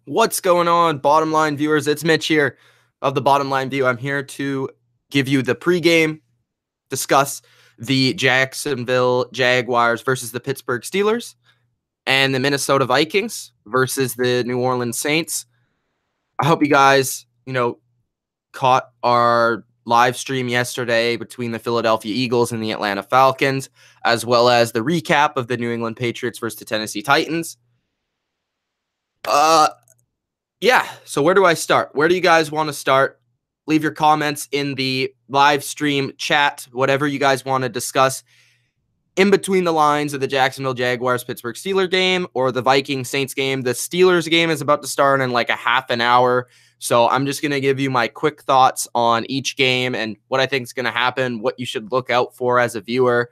What's going on, bottom line viewers? It's Mitch here of the Bottom Line View. I'm here to give you the pregame, discuss the Jacksonville Jaguars versus the Pittsburgh Steelers, and the Minnesota Vikings versus the New Orleans Saints. I hope you guys, caught our live stream yesterday between the Philadelphia Eagles and the Atlanta Falcons, as well as the recap of the New England Patriots versus the Tennessee Titans. Yeah, so where do I start? Where do you guys want to start? Leave your comments in the live stream chat, whatever you guys want to discuss in between the lines of the Jacksonville Jaguars Pittsburgh Steelers game or the Vikings Saints game. The Steelers game is about to start in like a half an hour, so I'm just going to give you my quick thoughts on each game and what I think is going to happen, what you should look out for as a viewer.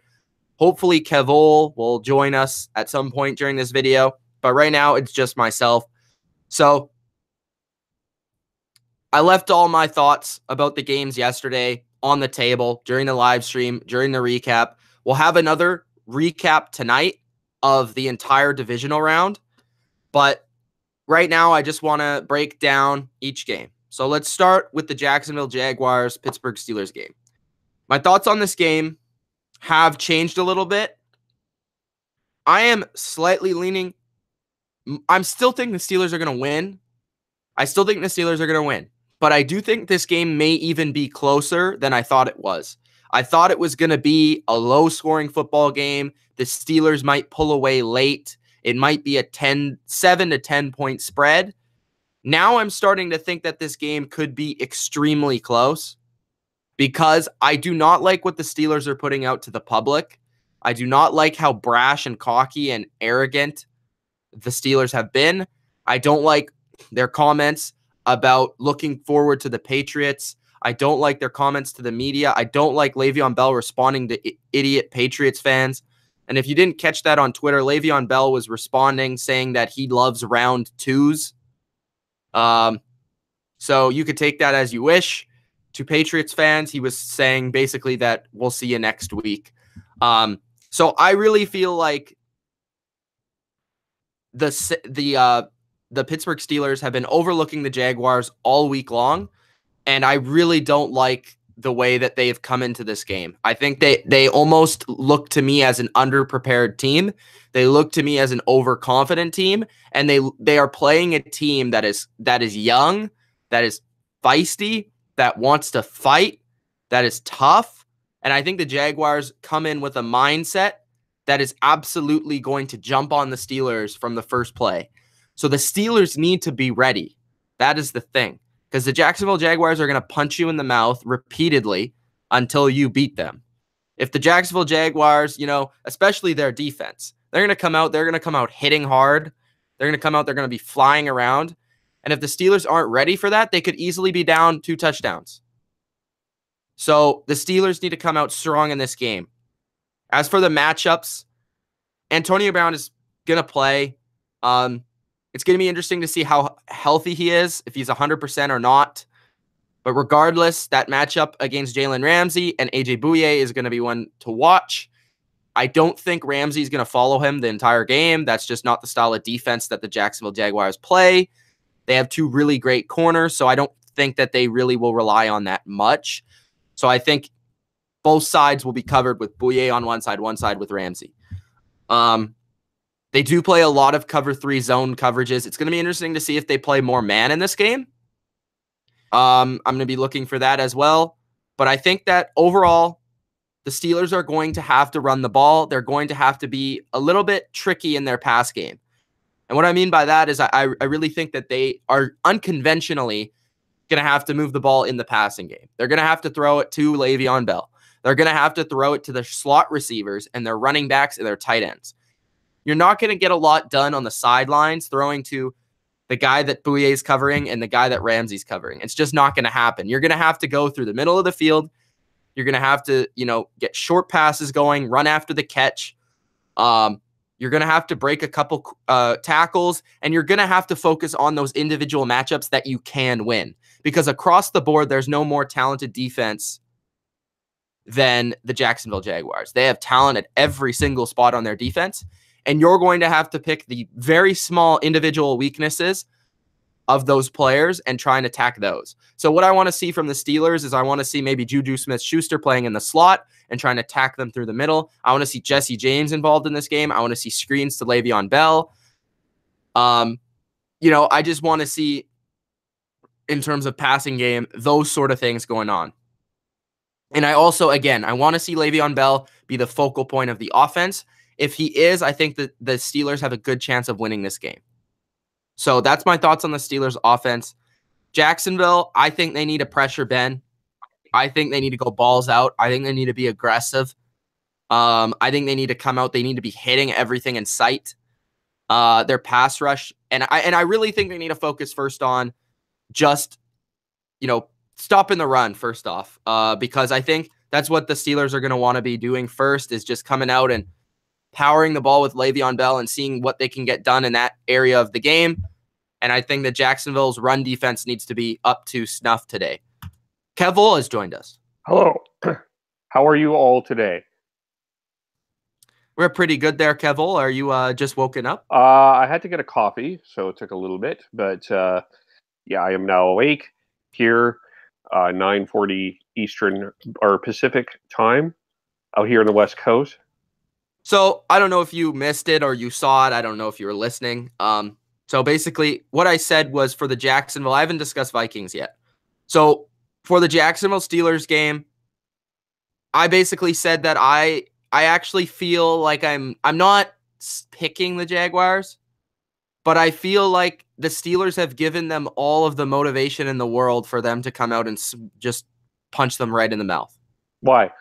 Hopefully Kevol will join us at some point during this video, but right now it's just myself. So I left all my thoughts about the games yesterday on the table during the live stream, during the recap. We'll have another recap tonight of the entire divisional round. But right now, I just want to break down each game. So let's start with the Jacksonville Jaguars Pittsburgh Steelers game. My thoughts on this game have changed a little bit. I am slightly leaning. I'm still thinking the Steelers are going to win. But I do think this game may even be closer than I thought it was. I thought it was going to be a low-scoring football game. The Steelers might pull away late. It might be a 7 to 10-point spread. Now I'm starting to think that this game could be extremely close because I do not like what the Steelers are putting out to the public. I do not like how brash and cocky and arrogant the Steelers have been. I don't like their comments about looking forward to the Patriots. I don't like their comments to the media. I don't like Le'Veon Bell responding to idiot Patriots fans. And if you didn't catch that on Twitter, Le'Veon Bell was responding saying that he loves round twos. So you could take that as you wish. To Patriots fans, he was saying basically that we'll see you next week. So I really feel like the Pittsburgh Steelers have been overlooking the Jaguars all week long, and I really don't like the way that they've come into this game. I think they almost look to me as an underprepared team. They look to me as an overconfident team, and they are playing a team that is young, that is feisty, that wants to fight, that is tough, and I think the Jaguars come in with a mindset that is absolutely going to jump on the Steelers from the first play. So the Steelers need to be ready. That is the thing. Because the Jacksonville Jaguars are going to punch you in the mouth repeatedly until you beat them. If the Jacksonville Jaguars, especially their defense, they're going to come out hitting hard. They're going to come out, they're going to be flying around. And if the Steelers aren't ready for that, they could easily be down 2 touchdowns. So the Steelers need to come out strong in this game. As for the matchups, Antonio Brown is going to play. It's going to be interesting to see how healthy he is, if he's 100% or not. But regardless, that matchup against Jalen Ramsey and AJ Bouye is going to be one to watch. I don't think Ramsey is going to follow him the entire game. That's just not the style of defense that the Jacksonville Jaguars play. They have 2 really great corners, so I don't think that they really will rely on that much. So I think both sides will be covered with Bouye on one side with Ramsey. They do play a lot of cover 3 zone coverages. It's going to be interesting to see if they play more man in this game. I'm going to be looking for that as well. But I think that overall, the Steelers are going to have to run the ball. They're going to have to be a little bit tricky in their pass game. And what I mean by that is I really think that they are unconventionally going to have to move the ball in the passing game. They're going to have to throw it to Le'Veon Bell. They're going to have to throw it to their slot receivers and their running backs and their tight ends. You're not going to get a lot done on the sidelines throwing to the guy that Bouye is covering and the guy that Ramsey's covering. It's just not going to happen. You're going to have to go through the middle of the field. You're going to have to, get short passes going, run after the catch. You're going to have to break a couple tackles, and you're going to have to focus on those individual matchups that you can win. Because across the board, there's no more talented defense than the Jacksonville Jaguars. They have talent at every single spot on their defense. And you're going to have to pick the very small individual weaknesses of those players and try and attack those. So what I want to see from the Steelers is I want to see maybe Juju Smith-Schuster playing in the slot and trying to attack them through the middle. I want to see Jesse James involved in this game. I want to see screens to Le'Veon Bell. I just want to see, in terms of passing game, those sort of things going on. And I also, again, I want to see Le'Veon Bell be the focal point of the offense. If he is, I think that the Steelers have a good chance of winning this game. So that's my thoughts on the Steelers offense. Jacksonville, I think they need to pressure Ben. I think they need to go balls out. I think they need to be aggressive. I think they need to come out. They need to be hitting everything in sight. Their pass rush. And I really think they need to focus first on just, stopping the run first off. Because I think that's what the Steelers are going to want to be doing first, is just coming out and powering the ball with Le'Veon Bell and seeing what they can get done in that area of the game. And I think that Jacksonville's run defense needs to be up to snuff today. Kevol has joined us. Hello. How are you all today? We're pretty good there, Kevol. Are you just woken up? I had to get a coffee, so it took a little bit. But, I am now awake here, 9:40 Eastern or Pacific time out here on the West Coast. So I don't know if you missed it or you saw it. I don't know if you were listening. So basically what I said was for the Jacksonville, I haven't discussed Vikings yet. So for the Jacksonville Steelers game, I basically said that I actually feel like I'm not picking the Jaguars, but I feel like the Steelers have given them all of the motivation in the world for them to come out and just punch them right in the mouth. Why?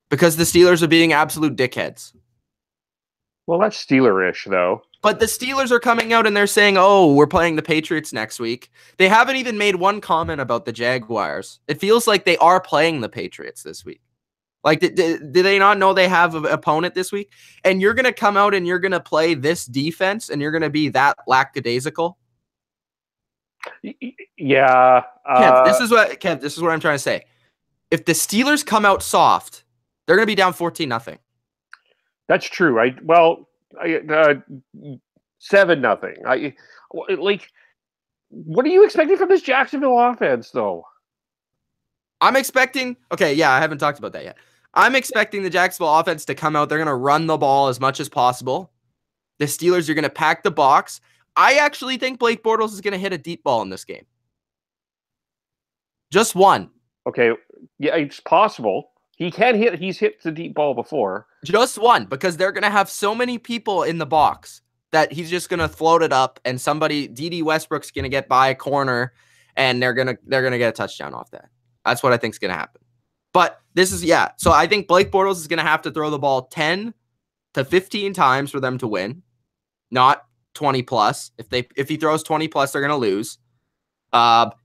Because the Steelers are being absolute dickheads. Well, that's Steelerish, though. But the Steelers are coming out and they're saying, oh, we're playing the Patriots next week. They haven't even made one comment about the Jaguars. It feels like they are playing the Patriots this week. Like, did they not know they have an opponent this week? And you're going to come out and you're going to play this defense and you're going to be that lackadaisical? Yeah. Kev, this is what I'm trying to say. If the Steelers come out soft, they're going to be down 14-0. That's true. 7-0. What are you expecting from this Jacksonville offense, though? I'm expecting. Okay, yeah, I haven't talked about that yet. I'm expecting the Jacksonville offense to come out. They're going to run the ball as much as possible. The Steelers are going to pack the box. I actually think Blake Bortles is going to hit a deep ball in this game. Just one. Okay, yeah, it's possible. He can hit. He's hit the deep ball before. Just one, because they're going to have so many people in the box that he's just going to float it up, and D.D. Westbrook's going to get by a corner, and they're going to get a touchdown off that. That's what I think is going to happen. But so I think Blake Bortles is going to have to throw the ball 10 to 15 times for them to win, not 20 plus. If he throws 20 plus, they're going to lose.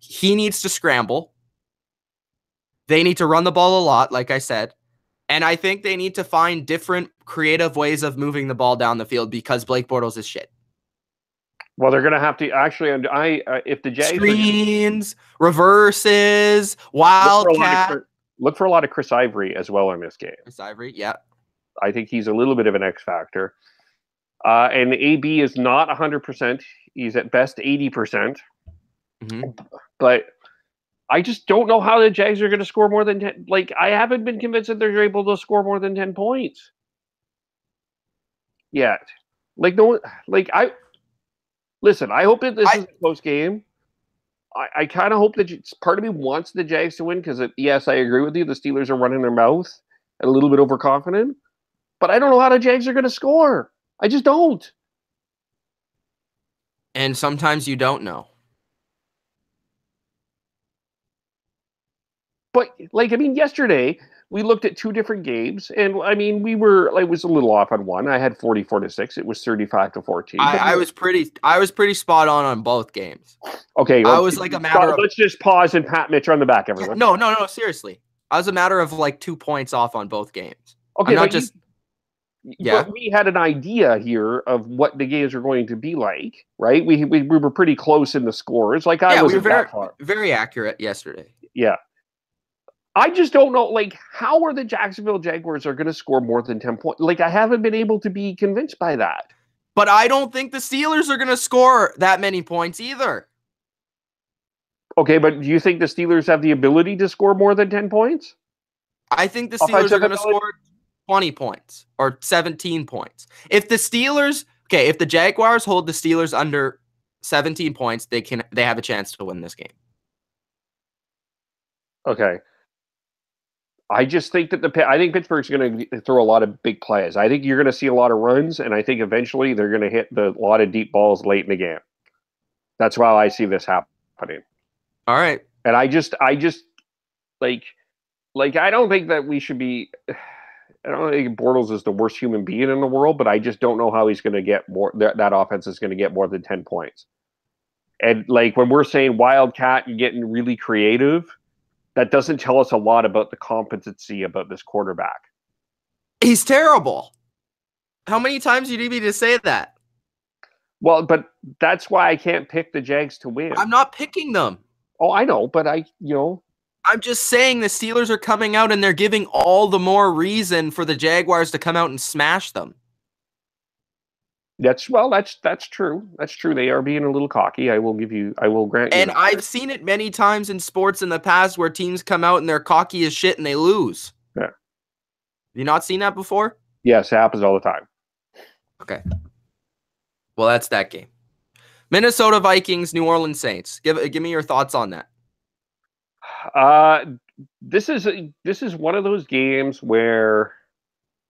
He needs to scramble. They need to run the ball a lot, like I said. And I think they need to find different creative ways of moving the ball down the field because Blake Bortles is shit. Well, they're going to have to actually. If the Jags screens, reverses, wildcat. Look for a lot of Chris Ivory as well in this game. Chris Ivory, yeah. I think he's a little bit of an X factor. And AB is not 100%. He's at best 80%. Mm-hmm. But I just don't know how the Jags are going to score more than 10. Like, I haven't been convinced that they're able to score more than 10 points yet. Listen, I hope that this is a close game. I kind of hope that part of me wants the Jags to win because, yes, I agree with you. The Steelers are running their mouth and a little bit overconfident. But I don't know how the Jags are going to score. I just don't. And sometimes you don't know. But, yesterday we looked at two different games, and I was a little off on one. I had 44-6. It was 35-14. I was pretty spot on both games. Okay, I was like a matter of. Let's just pause and pat Mitch on the back, everyone. No, seriously. I was a matter of like 2 points off on both games. Okay, but we had an idea here of what the games were going to be like, right? We were pretty close in the scores. We were very accurate yesterday. Yeah. I just don't know, how are the Jacksonville Jaguars are going to score more than 10 points? I haven't been able to be convinced by that. But I don't think the Steelers are going to score that many points either. Okay, but do you think the Steelers have the ability to score more than 10 points? I think the Steelers are going to score 20 points or 17 points. If the Jaguars hold the Steelers under 17 points, they have a chance to win this game. Okay. I just think that I think Pittsburgh's going to throw a lot of big plays. I think you're going to see a lot of runs, and I think eventually they're going to hit a lot of deep balls late in the game. That's why I see this happening. All right. And I just like I don't think that we should be. I don't think Bortles is the worst human being in the world, but I just don't know how he's going to get more. That offense is going to get more than 10 points. And like when we're saying wildcat and getting really creative, that doesn't tell us a lot about the competency about this quarterback. He's terrible. How many times do you need me to say that? Well, but that's why I can't pick the Jags to win. I'm not picking them. Oh, I know, but I'm just saying the Steelers are coming out and they're giving all the more reason for the Jaguars to come out and smash them. That's true. That's true. They are being a little cocky. I will grant you. And I've seen it many times in sports in the past where teams come out and they're cocky as shit and they lose. Yeah. Have you not seen that before? Yes, it happens all the time. Okay. Well, that's that game. Minnesota Vikings, New Orleans Saints. Give me your thoughts on that. This is one of those games where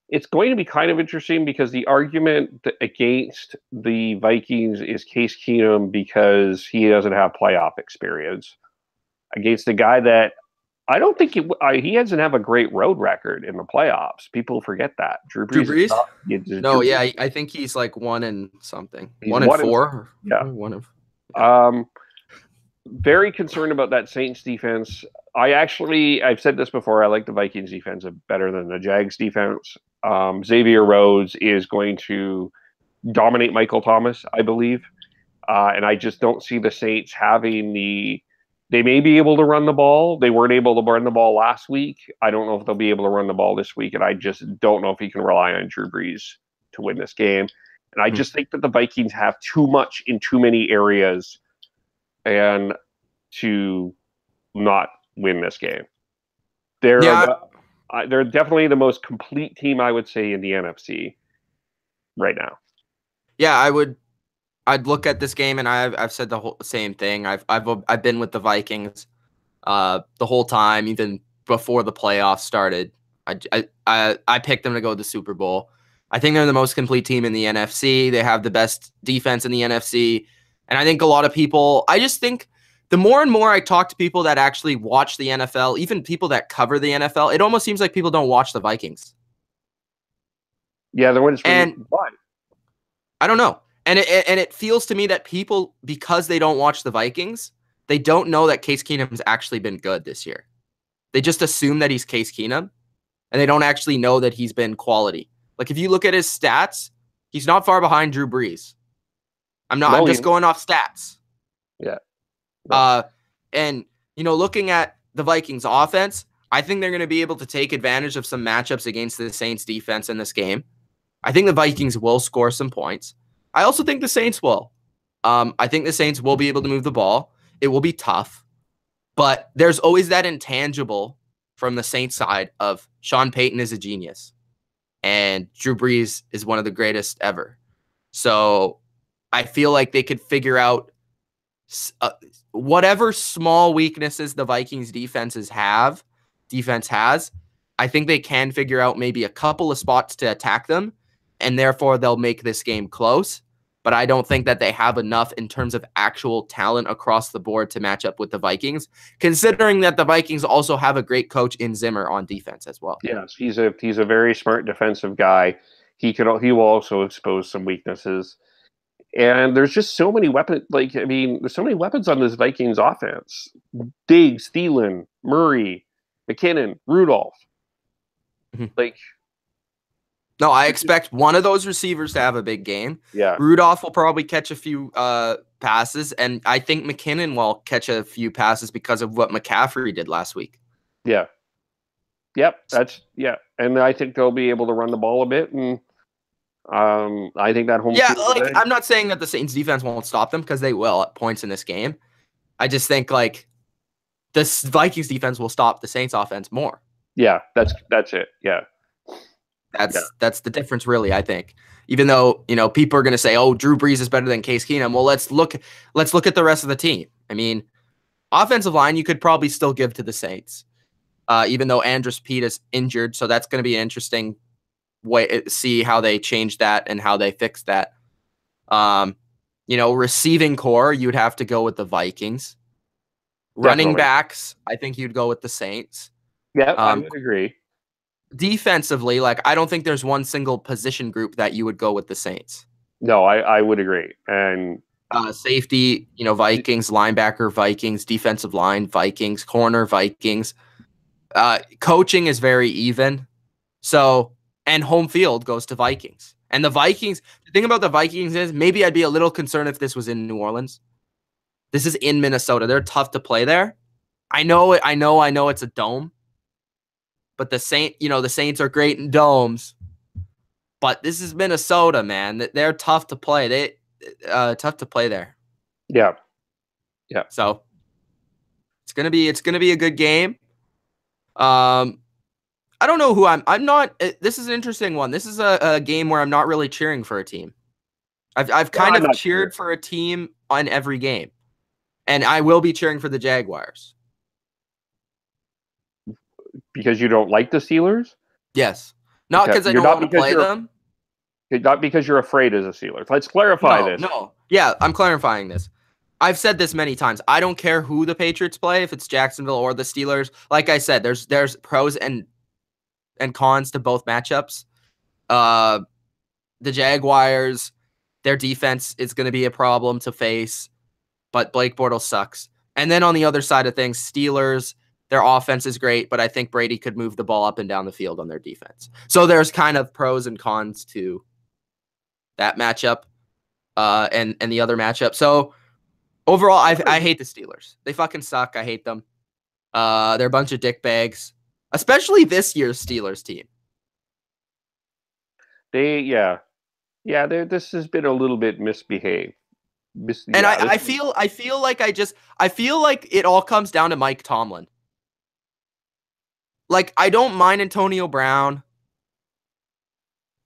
it's going to be kind of interesting because the argument against the Vikings is Case Keenum because he doesn't have playoff experience against a guy that I don't think he doesn't have a great road record in the playoffs. People forget that. Drew Brees? I think he's like 1 and something. 1-4. Yeah. Very concerned about that Saints defense. I've said this before, I like the Vikings defense better than the Jags defense. Xavier Rhodes is going to dominate Michael Thomas, I believe. And I just don't see the Saints having they may be able to run the ball. They weren't able to run the ball last week. I don't know if they'll be able to run the ball this week. And I just don't know if he can rely on Drew Brees to win this game. And I just think that the Vikings have too much in too many areas and to not win this game. They're definitely the most complete team, I would say, in the NFC right now. Yeah, I'd look at this game, and I've said the same thing. I've been with the Vikings the whole time, even before the playoffs started. I picked them to go to the Super Bowl. I think they're the most complete team in the NFC. They have the best defense in the NFC, and I think a lot of people. I just think the more and more I talk to people that actually watch the NFL, even people that cover the NFL, it almost seems like people don't watch the Vikings. Yeah, the one is why? I don't know. And it feels to me that people, because they don't watch the Vikings, they don't know that Case Keenum has actually been good this year. They just assume that he's Case Keenum, and they don't actually know that he's been quality. Like, if you look at his stats, he's not far behind Drew Brees. I'm just going off stats. Yeah. And, looking at the Vikings offense, I think they're going to be able to take advantage of some matchups against the Saints defense in this game. I think the Vikings will score some points. I also think the Saints will. I think the Saints will be able to move the ball. It will be tough, but there's always that intangible from the Saints side of Sean Payton is a genius and Drew Brees is one of the greatest ever. So I feel like they could figure out whatever small weaknesses the Vikings defense has. I think they can figure out maybe a couple of spots to attack them, and therefore they'll make this game close. But I don't think that they have enough in terms of actual talent across the board to match up with the Vikings, considering that the Vikings also have a great coach in Zimmer on defense as well. Yes, he's a very smart defensive guy. He will also expose some weaknesses. And there's just so many weapons. There's so many weapons on this Vikings offense. Diggs, Thielen, Murray, McKinnon, Rudolph. No, I expect one of those receivers to have a big game. Yeah. Rudolph will probably catch a few passes, and I think McKinnon will catch a few passes because of what McCaffrey did last week. Yeah. Yep. And I think they'll be able to run the ball a bit, and I think that home. Yeah, I'm not saying that the Saints defense won't stop them because they will at points in this game. I just think the Vikings defense will stop the Saints offense more. Yeah, that's it. Yeah. That's the difference, really, I think. Even though, people are going to say, "Oh, Drew Brees is better than Case Keenum." Well, let's look at the rest of the team. I mean, offensive line you could probably still give to the Saints, even though Andrus Peat is injured. So that's going to be an interesting way see how they change that and how they fix that. Receiving core, you'd have to go with the Vikings. Definitely. Running backs, I think you'd go with the Saints. Yeah, I would agree. Defensively, I don't think there's one single position group that you would go with the Saints. No, I would agree. And safety, Vikings, linebacker, Vikings, defensive line, Vikings, corner, Vikings. Coaching is very even. So, and home field goes to Vikings. And the Vikings, the thing about the Vikings is maybe I'd be a little concerned if this was in New Orleans. This is in Minnesota. They're tough to play there. I know it's a dome. But the Saints are great in domes. But this is Minnesota, man. They're tough to play. Tough to play there. Yeah. So it's gonna be a good game. I don't know who I'm not. This is an interesting one. This is a game where I'm not really cheering for a team. I've kind of cheered for a team on every game, and I will be cheering for the Jaguars. Because you don't like the Steelers? Yes. Not because I don't want to play them. Not because you're afraid of the Steelers. Let's clarify this. No. Yeah, I'm clarifying this. I've said this many times. I don't care who the Patriots play, if it's Jacksonville or the Steelers. Like I said, there's pros and cons to both matchups. The Jaguars, their defense is going to be a problem to face, but Blake Bortles sucks. And then on the other side of things, Steelers, their offense is great, but I think Brady could move the ball up and down the field on their defense. So there's kind of pros and cons to that matchup and the other matchup. So overall, I hate the Steelers. They fucking suck. I hate them. They're a bunch of dickbags, especially this year's Steelers team. This has been a little bit misbehaved. And I feel like it all comes down to Mike Tomlin. I don't mind Antonio Brown.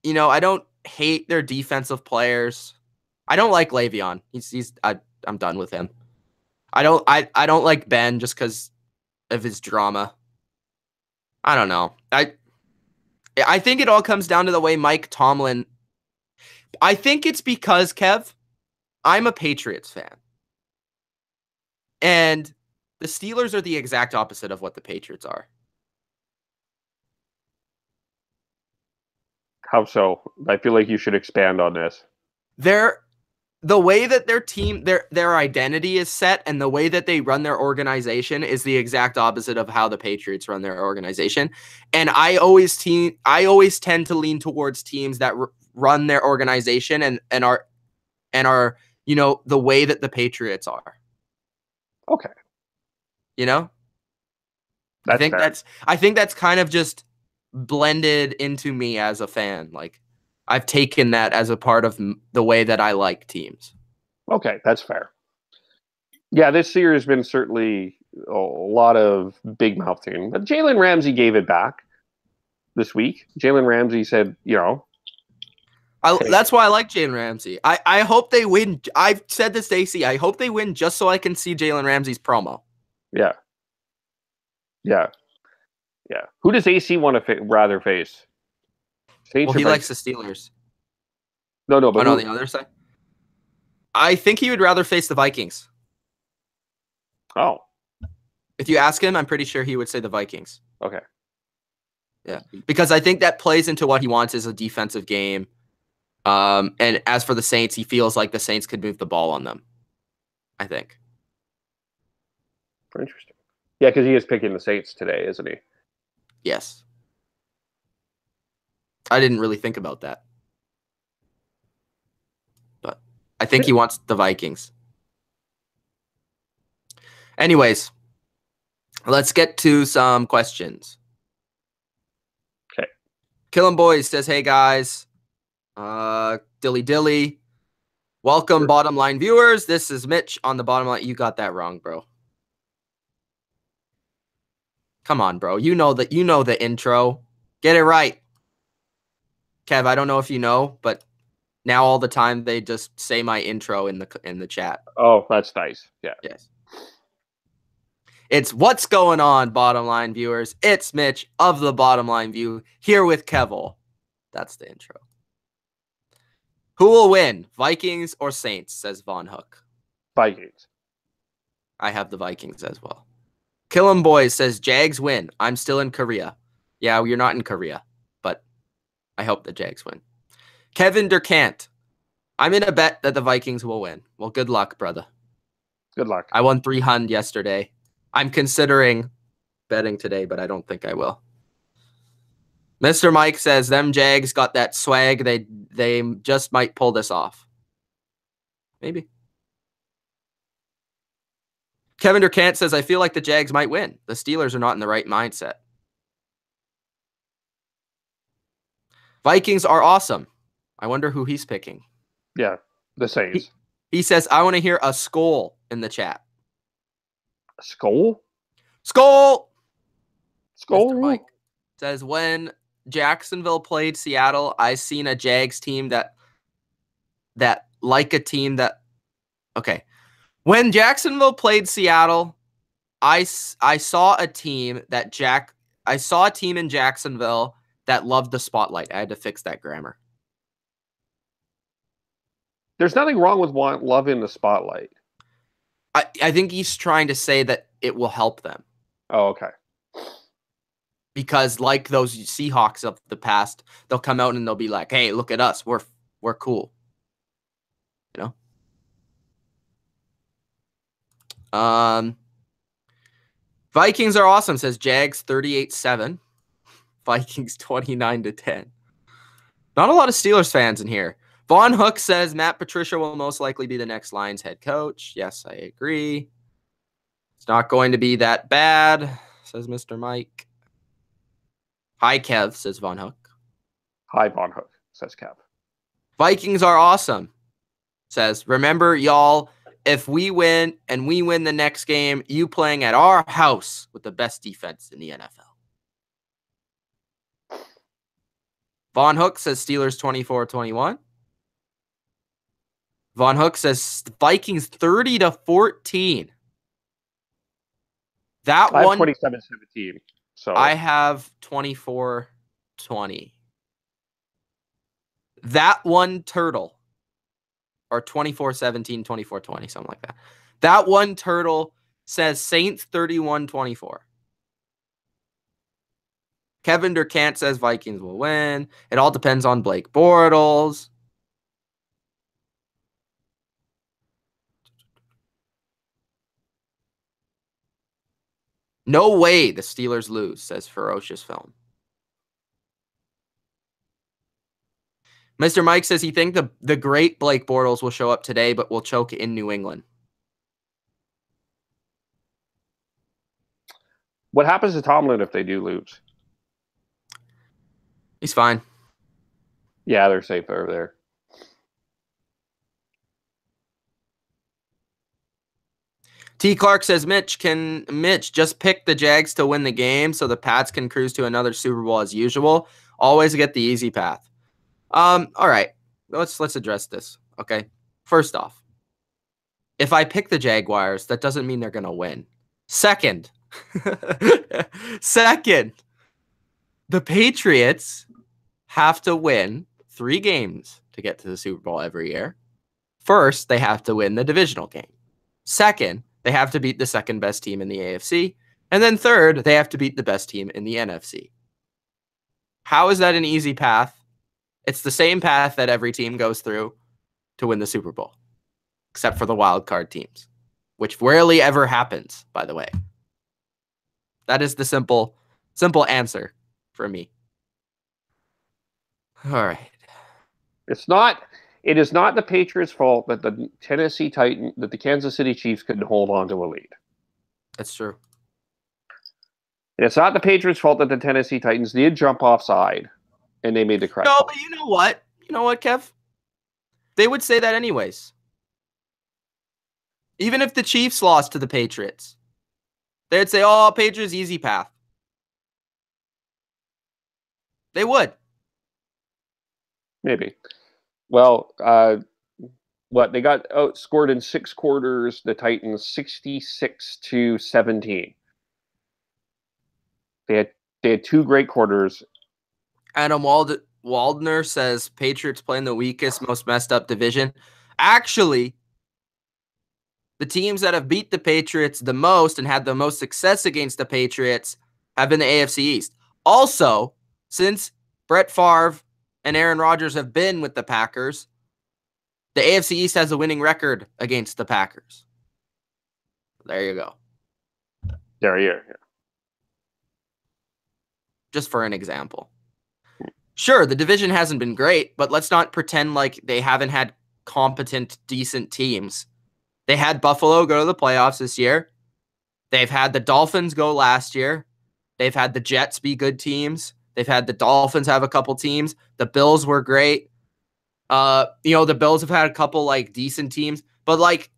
I don't hate their defensive players. I don't like Le'Veon. I'm done with him. I don't like Ben just because of his drama. I don't know. I think it all comes down to the way Mike Tomlin. I think it's because, Kev, I'm a Patriots fan. And the Steelers are the exact opposite of what the Patriots are. How so? I feel like you should expand on this. The way that their team, their identity is set and the way that they run their organization is the exact opposite of how the Patriots run their organization. And I always tend to lean towards teams that run their organization and are the way that the Patriots are. Okay. I think that's kind of just blended into me as a fan. I've taken that as a part of the way that I like teams. Okay, that's fair. Yeah, this year has been certainly a lot of big mouthing, but Jalen Ramsey gave it back this week. Jalen Ramsey said, that's why I like Jalen Ramsey. I hope they win. I've said this to AC. I hope they win just so I can see Jalen Ramsey's promo. Yeah. Who does AC want to rather face? Well, he likes the Steelers. No, but on the other side? I think he would rather face the Vikings. Oh. If you ask him, I'm pretty sure he would say the Vikings. Okay. Yeah, because I think that plays into what he wants is a defensive game. And as for the Saints, he feels like the Saints could move the ball on them, I think. Interesting. Yeah, because he is picking the Saints today, isn't he? Yes. I didn't really think about that. But I think he wants the Vikings. Anyways, let's get to some questions. Okay. Killin' Boys says, "Hey guys, dilly. Welcome, Bottom Line viewers. This is Mitch on the Bottom Line." You got that wrong, bro. Come on, bro. You know the intro. Get it right. Kev, I don't know if you know, but now all the time they just say my intro in the chat. Oh, that's nice. Yeah. Yes. It's what's going on, Bottom Line viewers. It's Mitch of the Bottom Line View here with Kevil. That's the intro. Who will win, Vikings or Saints, says Von Hook. Vikings. I have the Vikings as well. Kill'em Boys says Jags win. I'm still in Korea. Yeah, you're not in Korea, but I hope the Jags win. Kevin Durkant. I'm in a bet that the Vikings will win. Well, good luck, brother. Good luck. I won 300 yesterday. I'm considering betting today, but I don't think I will. Mr. Mike says them Jags got that swag. They just might pull this off. Maybe. Kevin Durkant says, I feel like the Jags might win. The Steelers are not in the right mindset. Vikings are awesome. I wonder who he's picking. Yeah, the Saints. He says, I want to hear a skull in the chat. A skull? Skull! Skull? Mr. Mike says, when Jacksonville played Seattle, I seen a Jags team that like a team that... Okay. When Jacksonville played Seattle, I saw a team in Jacksonville that loved the spotlight. I had to fix that grammar. There's nothing wrong with loving the spotlight. I think he's trying to say that it will help them. Oh, okay. Because like those Seahawks of the past, they'll come out and they'll be like, hey, look at us. We're cool. You know? Vikings are awesome, says Jags 38-7. Vikings 29-10. Not a lot of Steelers fans in here. Von Hook says Matt Patricia will most likely be the next Lions head coach. Yes, I agree. It's not going to be that bad, says Mr. Mike. Hi, Kev, says Von Hook. Hi, Von Hook, says Kev. Vikings are awesome, says, remember, y'all, if we win and we win the next game, you playing at our house with the best defense in the NFL. Von Hook says Steelers 24-21. Von Hook says Vikings 30-14. That I have one 27-17. So I have 24-20. That one turtle, or 24-17, 24-20, something like that. That one turtle says Saints 31-24. Kevin Durkant says Vikings will win. It all depends on Blake Bortles. No way the Steelers lose, says Ferocious Film. Mr. Mike says he thinks the great Blake Bortles will show up today, but will choke in New England. what happens to Tomlin if they do lose? He's fine. Yeah, they're safe over there. T. Clark says, Mitch just pick the Jags to win the game so the Pats can cruise to another Super Bowl as usual? Always get the easy path. All right. Let's address this. Okay. First off, if I pick the Jaguars, that doesn't mean they're going to win. Second, the Patriots have to win 3 games to get to the Super Bowl every year. First, they have to win the divisional game. Second, they have to beat the second best team in the AFC. And then third, they have to beat the best team in the NFC. How is that an easy path? It's the same path that every team goes through to win the Super Bowl, except for the wild card teams, which rarely ever happens, by the way. That is the simple answer for me. All right. It is not the Patriots' fault that the the Kansas City Chiefs couldn't hold on to a lead. That's true. And it's not the Patriots' fault that the Tennessee Titans did jump offside and they made the correct call. But you know what? You know what, Kev? They would say that anyways. Even if the Chiefs lost to the Patriots, they'd say, oh, Patriots easy path. They would. Maybe. Well, what they got outscored in 6 quarters, the Titans 66-17. They had 2 great quarters. Adam Waldner says Patriots playing the weakest, most messed up division. Actually, the teams that have beat the Patriots the most and had the most success against the Patriots have been the AFC East. Also, since Brett Favre and Aaron Rodgers have been with the Packers, the AFC East has a winning record against the Packers. There you go. There you go. Just for an example. Sure, the division hasn't been great, but let's not pretend like they haven't had competent, decent teams. They had Buffalo go to the playoffs this year. They've had the Dolphins go last year. They've had the Jets be good teams. They've had the Dolphins have a couple teams. The Bills were great. The Bills have had a couple like decent teams, but like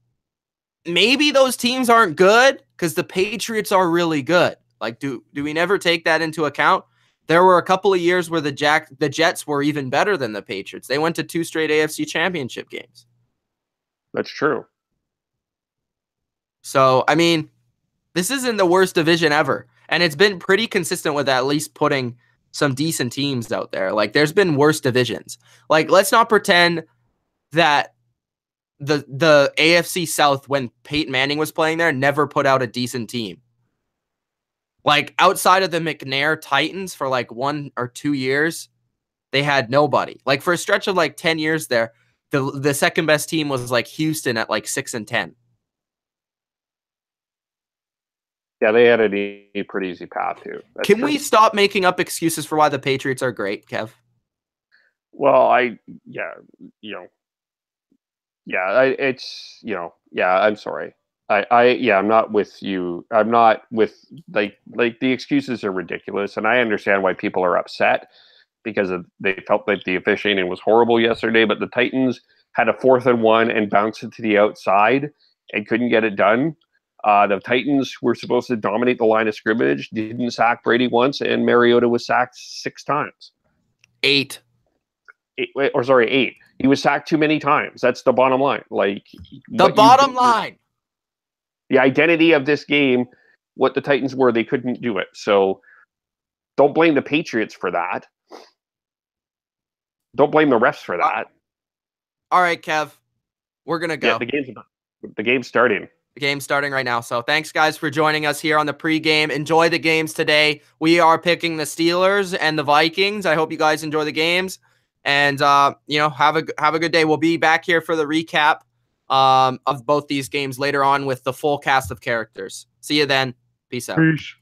maybe those teams aren't good because the Patriots are really good. Like, do we never take that into account? There were a couple of years where the Jets were even better than the Patriots. They went to 2 straight AFC championship games. That's true. So, I mean, this isn't the worst division ever. And it's been pretty consistent with at least putting some decent teams out there. Like, there's been worse divisions. Like, let's not pretend that the AFC South, when Peyton Manning was playing there, never put out a decent team. Like, outside of the McNair Titans for like 1 or 2 years, they had nobody. Like, for a stretch of like 10 years there, the second best team was like Houston at like 6-10. Yeah, they had a pretty easy path too. Can we stop making up excuses for why the Patriots are great, Kev? Well, I'm sorry. I'm not with you. I'm not with like the excuses are ridiculous, and I understand why people are upset because they felt like the officiating was horrible yesterday. But the Titans had a 4th and 1 and bounced it to the outside and couldn't get it done. The Titans were supposed to dominate the line of scrimmage, didn't sack Brady once, and Mariota was sacked 6 times. 8. 8. He was sacked too many times. That's the bottom line. Like the bottom line. The identity of this game, what the Titans were, they couldn't do it. So don't blame the Patriots for that. Don't blame the refs for that. All right, Kev. We're going to go. Yeah, the game's starting. The game's starting right now. So thanks, guys, for joining us here on the pregame. Enjoy the games today. We are picking the Steelers and the Vikings. I hope you guys enjoy the games. And, have a good day. We'll be back here for the recap of both these games later on with the full cast of characters. See you then. Peace out. Peace.